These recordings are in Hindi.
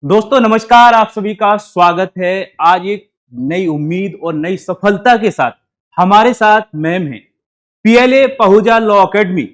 दोस्तों नमस्कार, आप सभी का स्वागत है। आज एक नई उम्मीद और नई सफलता के साथ हमारे साथ मैम है पीएलए पहूजा लॉ एकेडमी।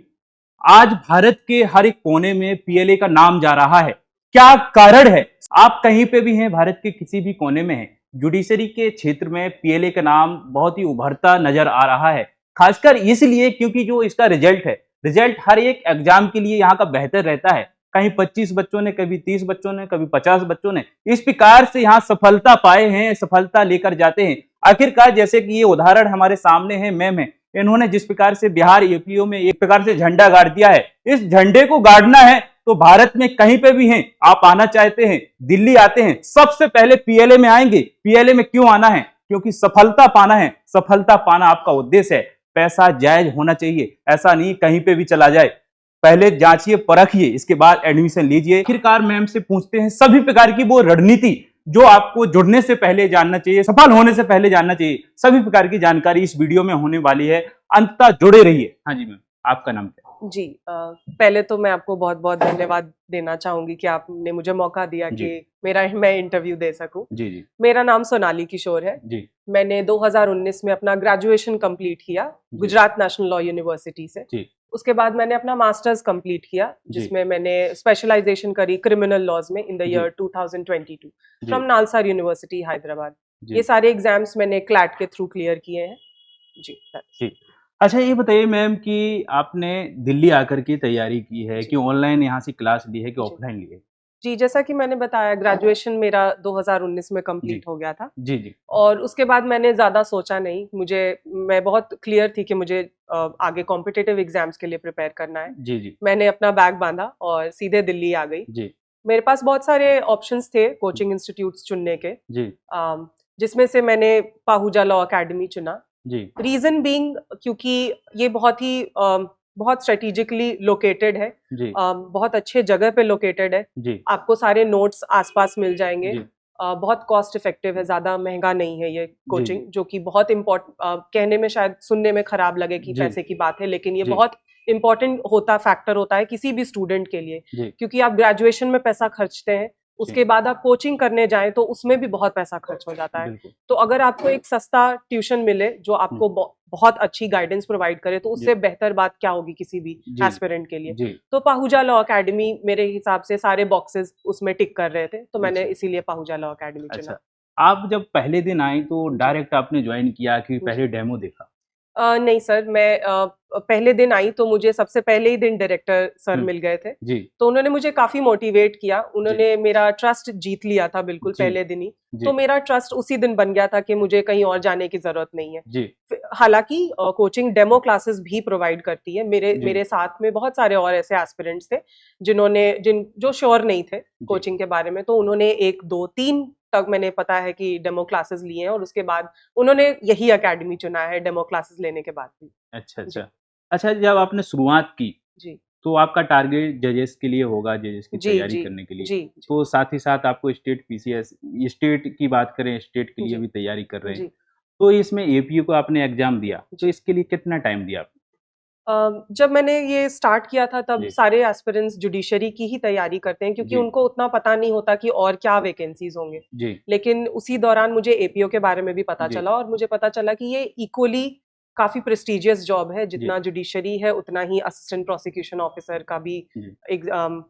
आज भारत के हर एक कोने में पीएलए का नाम जा रहा है। क्या कारण है? आप कहीं पे भी हैं, भारत के किसी भी कोने में हैं, जुडिशरी के क्षेत्र में पीएलए का नाम बहुत ही उभरता नजर आ रहा है। खासकर इसलिए क्योंकि जो इसका रिजल्ट हर एक एग्जाम के लिए यहाँ का बेहतर रहता है। कहीं 25 बच्चों ने, कभी 30 बच्चों ने, कभी 50 बच्चों ने इस प्रकार से यहाँ सफलता पाए हैं, सफलता लेकर जाते हैं। आखिरकार जैसे कि ये उदाहरण हमारे सामने है, मैम है, इन्होंने जिस प्रकार से बिहार यूपीओ में एक प्रकार से झंडा गाड़ दिया है। इस झंडे को गाड़ना है तो भारत में कहीं पे भी हैं, आप आना चाहते हैं, दिल्ली आते हैं, सबसे पहले पीएलए में आएंगे। पीएलए में क्यों आना है? क्योंकि सफलता पाना है। सफलता पाना आपका उद्देश्य है। पैसा जायज होना चाहिए, ऐसा नहीं कहीं पे भी चला जाए। पहले जांचिए, परखिए, इसके बाद एडमिशन लीजिए। आखिरकार मैम से पूछते हैं सभी प्रकार की वो रणनीति जो आपको जुड़ने से पहले जानना चाहिए, सफल होने से पहले जानना चाहिए। सभी प्रकार की जानकारी इस वीडियो में होने वाली है, अंततः जुड़े रहिए। हाँ जी मैम, आपका नाम क्या है? जी पहले तो मैं आपको बहुत बहुत धन्यवाद देना चाहूंगी कि आपने मुझे मौका दिया कि मैं इंटरव्यू दे सकूं। जी जी। मेरा नाम सोनाली किशोर है जी। मैंने 2019 में अपना ग्रेजुएशन कंप्लीट किया गुजरात नेशनल लॉ यूनिवर्सिटी से जी। उसके बाद मैंने अपना मास्टर्स कंप्लीट किया जिसमें मैंने स्पेशलाइजेशन करी क्रिमिनल लॉज में in the year 2022 from NALSAR university Hyderabad. ये सारे एग्जाम्स मैंने क्लैट के थ्रू क्लियर किए हैं जी। अच्छा ये बताइए मैम कि आपने दिल्ली आकर के तैयारी की है कि ऑनलाइन यहाँ से क्लास ली है कि ऑफलाइन ली है? जी, जैसा कि मैंने बताया ग्रेजुएशन मेरा 2019 में कंप्लीट हो गया था जी जी। और उसके बाद मैंने ज़्यादा सोचा नहीं। मैं बहुत क्लियर थी कि मुझे आगे कॉम्पिटिटिव एग्जाम्स के लिए प्रिपेयर करना है। जी जी। मैंने अपना बैग बांधा और सीधे दिल्ली आ गई जी। मेरे पास बहुत सारे ऑप्शंस थे कोचिंग इंस्टीट्यूट्स चुनने के जी। जिसमें से मैंने पाहूजा लॉ अकेडमी चुना जी। रीजन बीइंग क्योंकि ये बहुत स्ट्रेटेजिकली लोकेटेड है जी। बहुत अच्छे जगह पे लोकेटेड है जी। आपको सारे नोट्स आसपास मिल जाएंगे। बहुत कॉस्ट इफेक्टिव है, ज्यादा महंगा नहीं है ये कोचिंग, जो कि बहुत इम्पोर्टेंट, कहने में शायद सुनने में खराब लगे कि पैसे की बात है, लेकिन ये बहुत इंपॉर्टेंट फैक्टर होता है किसी भी स्टूडेंट के लिए, क्योंकि आप ग्रेजुएशन में पैसा खर्चते हैं, उसके बाद आप कोचिंग करने जाएं तो उसमें भी बहुत पैसा खर्च हो जाता है। तो अगर आपको एक सस्ता ट्यूशन मिले जो आपको बहुत अच्छी गाइडेंस प्रोवाइड करे तो उससे बेहतर बात क्या होगी किसी भी एस्पिरेंट के लिए। तो पाहूजा लॉ अकेडमी मेरे हिसाब से सारे बॉक्सेस उसमें टिक कर रहे थे, तो मैंने इसीलिए पाहूजा लॉ अकेडमी चुना। आप जब पहले दिन आई तो डायरेक्ट आपने ज्वाइन किया कि पहले डेमो देखा? नहीं सर, मैं पहले दिन आई तो मुझे सबसे पहले ही दिन डायरेक्टर सर मिल गए थे जी। तो उन्होंने मुझे काफी मोटिवेट किया, उन्होंने मेरा ट्रस्ट जीत लिया था बिल्कुल पहले दिन ही। तो मेरा ट्रस्ट उसी दिन बन गया था कि मुझे कहीं और जाने की जरूरत नहीं है। हालांकि कोचिंग डेमो क्लासेस भी प्रोवाइड करती है। मेरे साथ में बहुत सारे और ऐसे एस्पिरेंट्स थे जो श्योर नहीं थे कोचिंग के बारे में, तो उन्होंने 1 2 3 तक मैंने पता है कि डेमो क्लासेस लिए हैं, और उसके बाद उन्होंने यही एकेडमी चुना है डेमो क्लासेस लेने के बाद भी। अच्छा जब आपने शुरुआत की जी, तो आपका टारगेट जजेस के लिए होगा, जजेस की तैयारी करने के लिए जी। तो साथ ही साथ आपको स्टेट पीसीएस, स्टेट की बात करें, स्टेट के लिए भी तैयारी कर रहे हैं, तो इसमें एपीयू को आपने एग्जाम दिया, तो इसके लिए कितना टाइम दिया आपने? जब मैंने ये स्टार्ट किया था तब सारे एस्पिरेंट्स जुडिशरी की ही तैयारी करते हैं, क्योंकि उनको उतना पता नहीं होता कि और क्या वैकेंसीज होंगे। लेकिन उसी दौरान मुझे एपीओ के बारे में भी पता चला, और मुझे पता चला कि ये इक्वली काफी प्रेस्टिजियस जॉब है। जितना जुडिशरी है उतना ही असिस्टेंट प्रोसिक्यूशन ऑफिसर का भी एक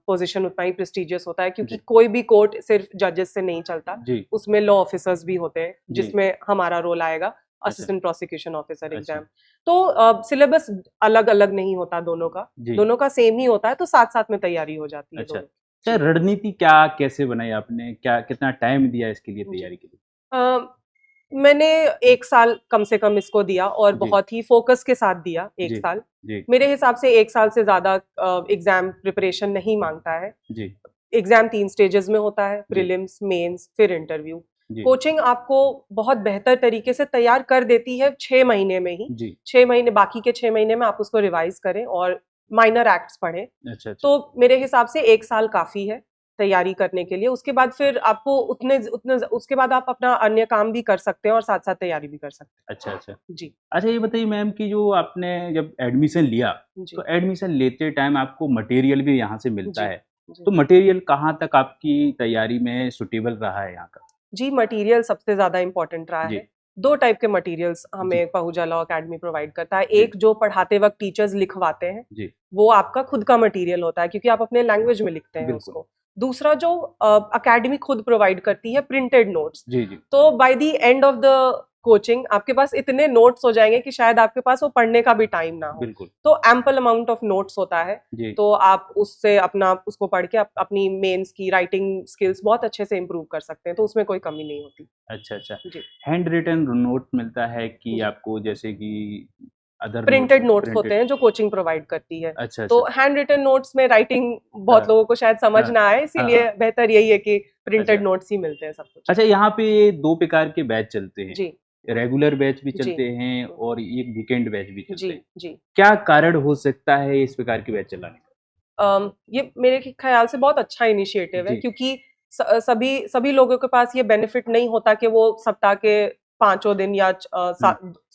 पोजीशन उतना ही प्रेस्टिजियस होता है, क्योंकि कोई भी कोर्ट सिर्फ जजेस से नहीं चलता, उसमें लॉ ऑफिसर्स भी होते हैं, जिसमें हमारा रोल आएगा असिस्टेंट प्रोसिक्यूशन ऑफिसर एग्जाम। तो सिलेबस अलग अलग नहीं होता, दोनों का सेम ही होता है, तो साथ साथ में तैयारी हो जाती है। अच्छा, रणनीति क्या कैसे बनाई आपने, क्या कितना टाइम दिया इसके लिए तैयारी के लिए? मैंने 1 साल कम से कम इसको दिया, और बहुत ही फोकस के साथ दिया। 1 साल मेरे हिसाब से 1 साल से ज्यादा एग्जाम प्रिपरेशन नहीं मांगता है। एग्जाम 3 स्टेजेस में होता है, प्रीलिम्स, मेंस, फिर इंटरव्यू। कोचिंग आपको बहुत बेहतर तरीके से तैयार कर देती है 6 महीने में ही। 6 महीने, बाकी के 6 महीने में आप उसको रिवाइज करें और माइनर एक्ट्स पढ़ें। अच्छा। तो मेरे हिसाब से 1 साल काफी है तैयारी करने के लिए। उसके बाद फिर आपको उसके बाद आप अपना अन्य काम भी कर सकते हैं और साथ साथ तैयारी भी कर सकते हैं। अच्छा जी। अच्छा ये बताइए मैम कि जो आपने जब एडमिशन लिया, तो एडमिशन लेते टाइम आपको मटेरियल भी यहाँ से मिलता है, तो मटेरियल कहाँ तक आपकी तैयारी में सुटेबल रहा है यहाँ का? जी, मटेरियल सबसे ज्यादा इम्पोर्टेंट रहा है। 2 टाइप के मटेरियल्स हमें पहूजा लॉ अकेडमी प्रोवाइड करता है। एक जो पढ़ाते वक्त टीचर्स लिखवाते हैं, वो आपका खुद का मटेरियल होता है क्योंकि आप अपने लैंग्वेज में लिखते हैं उसको। दूसरा जो अकेडमी खुद प्रोवाइड करती है, प्रिंटेड नोट्स। तो by the end of the coaching आपके पास इतने नोट्स हो जाएंगे कि शायद आपके पास वो पढ़ने का भी टाइम ना हो। तो एम्पल अमाउंट ऑफ नोट्स होता है, तो आप उससे अपना उसको पढ़ के अपनी मेंस की राइटिंग स्किल्स बहुत अच्छे से इम्प्रूव कर सकते हैं, तो उसमें कोई कमी नहीं होती। अच्छा। हैंड रिटन नोट मिलता है कि आपको, जैसे कि अदर प्रिंटेड नोट्स होते हैं जो कोचिंग प्रोवाइड करती है। अच्छा। तो हैंड रिटन नोट्स में राइटिंग बहुत लोगों को शायद समझ ना आए, इसीलिए बेहतर यही है कि प्रिंटेड नोट्स ही मिलते हैं सब कुछ। अच्छा, यहाँ पे 2 प्रकार के बैच चलते हैं जी, रेगुलर बैच भी चलते हैं और एक वीकेंड बैच भी चलते हैं। जी। क्या कारण हो सकता है इस प्रकार के बैच चलाने का? ये मेरे ख्याल से बहुत अच्छा इनिशिएटिव है, क्योंकि सभी लोगों के पास ये बेनिफिट नहीं होता कि वो सप्ताह के 5 दिन या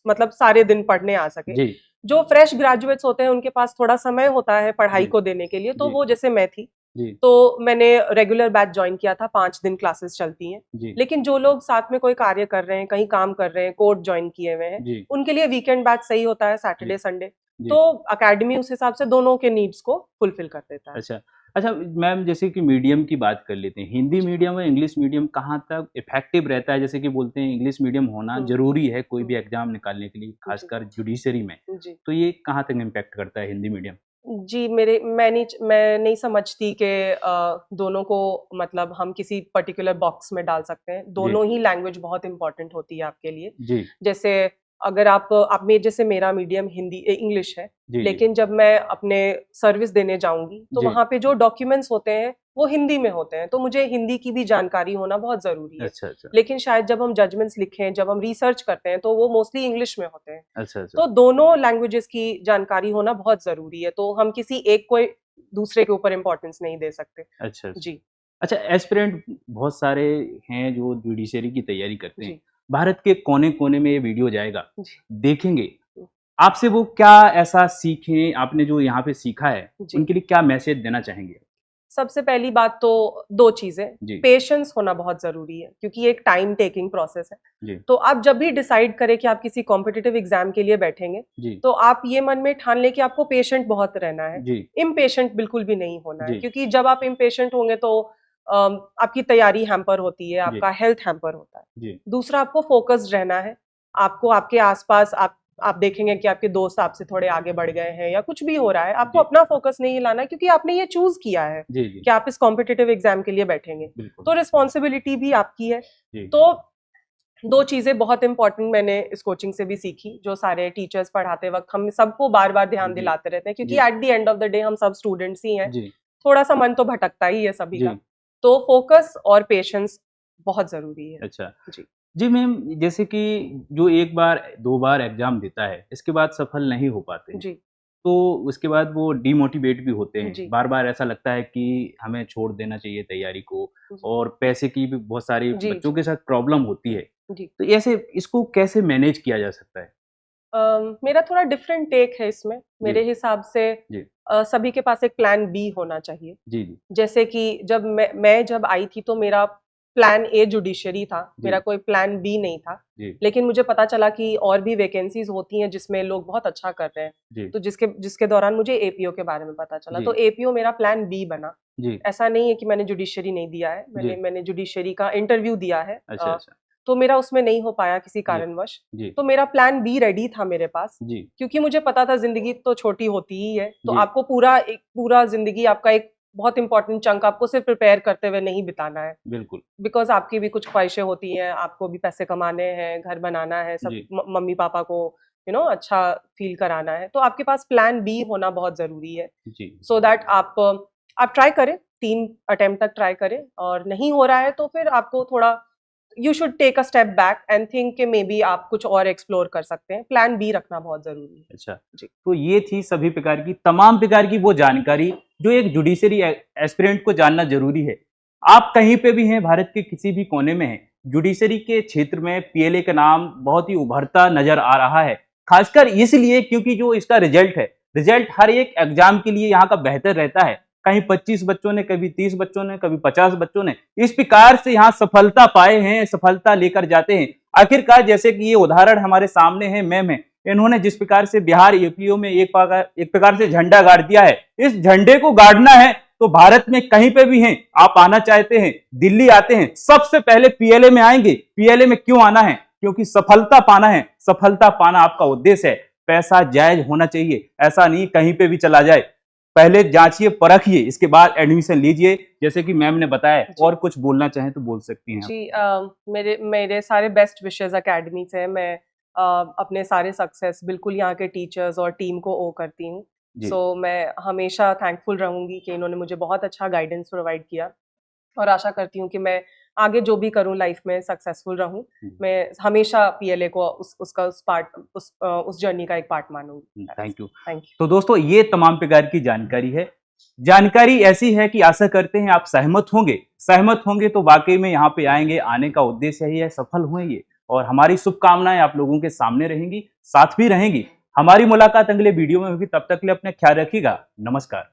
मतलब सारे दिन पढ़ने आ सके। जो फ्रेश ग्रेजुएट्स होते हैं उनके पास थोड़ा समय होता है पढ़ाई को देने के लिए, तो वो जैसे मैं थी, तो मैंने रेगुलर बैच ज्वाइन किया था। 5 दिन क्लासेस चलती हैं। लेकिन जो लोग साथ में कोई कार्य कर रहे हैं, कहीं काम कर रहे हैं, कोर्स ज्वाइन किए हुए हैं, उनके लिए वीकेंड बैच सही होता है, सैटरडे संडे। तो अकेडमी उस हिसाब से दोनों के नीड्स को फुलफिल कर देता है। अच्छा मैम, जैसे कि मीडियम की बात कर लेते हैं, हिंदी मीडियम और इंग्लिश मीडियम कहाँ तक इफेक्टिव रहता है? जैसे कि बोलते हैं इंग्लिश मीडियम होना जरूरी है कोई भी एग्जाम निकालने के लिए, खासकर जुडिशरी में, तो ये कहाँ तक इम्पैक्ट करता है हिंदी मीडियम? जी, मैं नहीं समझती कि दोनों को मतलब हम किसी पर्टिकुलर बॉक्स में डाल सकते हैं। दोनों ही लैंग्वेज बहुत इंपॉर्टेंट होती है आपके लिए। जैसे अगर आप में जैसे मेरा मीडियम हिंदी इंग्लिश है, लेकिन जब मैं अपने सर्विस देने जाऊंगी तो वहाँ पे जो डॉक्यूमेंट्स होते हैं वो हिंदी में होते हैं, तो मुझे हिंदी की भी जानकारी होना बहुत जरूरी है। अच्छा। लेकिन शायद जब हम जजमेंट्स लिखें, जब हम रिसर्च करते हैं, तो वो मोस्टली इंग्लिश में होते हैं। अच्छा। तो दोनों लैंग्वेजेस की जानकारी होना बहुत जरूरी है, तो हम किसी एक को दूसरे के ऊपर इम्पोर्टेंस नहीं दे सकते। अच्छा जी। अच्छा, एस्पिरेंट बहुत सारे हैं जो जुडिशरी की तैयारी करते हैं, भारत के कोने कोने में ये वीडियो जाएगा, देखेंगे, आपसे वो क्या ऐसा सीखें, आपने जो यहाँ पे सीखा है उनके लिए क्या मैसेज देना चाहेंगे? सबसे पहली बात तो 2 चीजें, पेशेंस होना बहुत जरूरी है, क्योंकि एक टाइम टेकिंग प्रोसेस है। तो आप जब भी डिसाइड करें कि आप किसी कॉम्पिटिटिव एग्जाम के लिए बैठेंगे, तो आप ये मन में ठान लें कि आपको पेशेंट बहुत रहना है, इम्पेशेंट बिल्कुल भी नहीं होना है, क्योंकि जब आप इम्पेशेंट होंगे तो आपकी तैयारी हैम्पर होती है, आपका हेल्थ हैम्पर होता है। दूसरा, आपको फोकस्ड रहना है। आपको आपके आसपास आप देखेंगे कि आपके दोस्त आपसे थोड़े आगे बढ़ गए हैं या कुछ भी हो रहा है, आपको अपना फोकस नहीं हिलाना है, क्योंकि आपने ये चूज किया है कि आप इस कॉम्पिटिटिव एग्जाम के लिए बैठेंगे, तो रिस्पॉन्सिबिलिटी भी आपकी है। तो 2 चीजें बहुत इंपॉर्टेंट मैंने इस कोचिंग से भी सीखी, जो सारे टीचर्स पढ़ाते वक्त हम सबको बार बार ध्यान दिलाते रहते हैं, क्योंकि at the end of the day हम सब स्टूडेंट्स ही हैं, थोड़ा सा मन तो भटकता ही है सभी का। तो फोकस और पेशेंस बहुत जरूरी है। अच्छा जी मैम, जैसे कि जो 1 बार 2 बार एग्जाम देता है, इसके बाद सफल नहीं हो पाते हैं, तो उसके बाद वो डिमोटिवेट भी होते हैं, बार बार ऐसा लगता है कि हमें छोड़ देना चाहिए तैयारी को, और पैसे की भी बहुत सारी बच्चों के साथ प्रॉब्लम होती है, तो ऐसे इसको कैसे मैनेज किया जा सकता है? मेरा थोड़ा डिफरेंट टेक है इसमें। मेरे हिसाब से सभी के पास एक प्लान बी होना चाहिए। जैसे कि जब मैं जब आई थी तो मेरा प्लान ए जुडिशरी था, मेरा कोई प्लान बी नहीं था। लेकिन मुझे पता चला कि और भी वैकेंसीज होती हैं जिसमें लोग बहुत अच्छा कर रहे हैं, तो जिसके दौरान मुझे एपीओ के बारे में पता चला, तो एपीओ मेरा प्लान बी बना। ऐसा नहीं है कि मैंने जुडिशरी नहीं दिया है, मैंने जुडिशरी का इंटरव्यू दिया है। तो मेरा उसमें नहीं हो पाया किसी कारणवश, तो मेरा प्लान बी रेडी था मेरे पास, क्योंकि मुझे पता था जिंदगी तो छोटी होती ही है, तो आपको पूरा जिंदगी आपका एक बहुत इंपॉर्टेंट चंक आपको सिर्फ प्रिपेयर करते हुए नहीं बिताना है। बिल्कुल, बिकॉज आपकी भी कुछ ख्वाहिशें होती हैं, आपको भी पैसे कमाने हैं, घर बनाना है, सब मम्मी पापा को अच्छा फील कराना है, तो आपके पास प्लान बी होना बहुत जरूरी है। सो दैट आप ट्राई करें, 3 अटेम्प्ट तक ट्राई करें, और नहीं हो रहा है तो फिर आपको थोड़ा you should take a step back and think कि मे बी आप कुछ और एक्सप्लोर कर सकते हैं। प्लान बी रखना बहुत जरूरी है। अच्छा जी, तो ये थी सभी प्रकार की तमाम प्रकार की वो जानकारी जो एक जुडिशरी एस्पिरेंट को जानना जरूरी है। आप कहीं पे भी हैं, भारत के किसी भी कोने में हैं, जुडिशरी के क्षेत्र में पीएलए का नाम बहुत ही उभरता नजर आ रहा है, खासकर इसलिए क्योंकि जो इसका रिजल्ट है, रिजल्ट हर एक एग्जाम के लिए यहाँ का बेहतर रहता है। कहीं 25 बच्चों ने, कभी 30 बच्चों ने, कभी 50 बच्चों ने इस प्रकार से यहाँ सफलता पाए हैं, सफलता लेकर जाते हैं। आखिरकार जैसे कि ये उदाहरण हमारे सामने है, मैम है, इन्होंने जिस प्रकार से बिहार यूपीओ में एक प्रकार से झंडा गाड़ दिया है, इस झंडे को गाड़ना है तो भारत में कहीं पे भी हैं, आप आना चाहते हैं, दिल्ली आते हैं, सबसे पहले पीएलए में आएंगे। पीएलए में क्यों आना है? क्योंकि सफलता पाना है, सफलता पाना आपका उद्देश्य है। पैसा जायज होना चाहिए, ऐसा नहीं कहीं पे भी चला जाए। पहले जांचिए, परखिए, इसके बाद एडमिशन लीजिए, जैसे कि मैम ने बताया। और कुछ बोलना चाहें तो बोल सकती हैं जी। मेरे सारे बेस्ट विशेस एकेडमी से। मैं अपने सारे सक्सेस बिल्कुल यहाँ के टीचर्स और टीम को ओ करती हूँ। सो मैं हमेशा थैंकफुल रहूंगी कि इन्होंने मुझे बहुत अच्छा गाइडेंस प्रोवाइड किया, और आशा करती हूँ कि मैं आगे जो भी करूँ लाइफ में सक्सेसफुल रहूँ। मैं हमेशा पीएलए को उस जर्नी का एक पार्ट मानूंगी। Thank you. तो दोस्तों, ये तमाम प्रकार की जानकारी है। जानकारी ऐसी है कि आशा करते हैं आप सहमत होंगे तो वाकई में यहाँ पे आएंगे। आने का उद्देश्य यही है, सफल होंगे, और हमारी शुभकामनाएं आप लोगों के सामने रहेंगी, साथ भी रहेंगी। हमारी मुलाकात अगले वीडियो में होगी, तब तक के लिए अपने ख्याल रखिएगा। नमस्कार।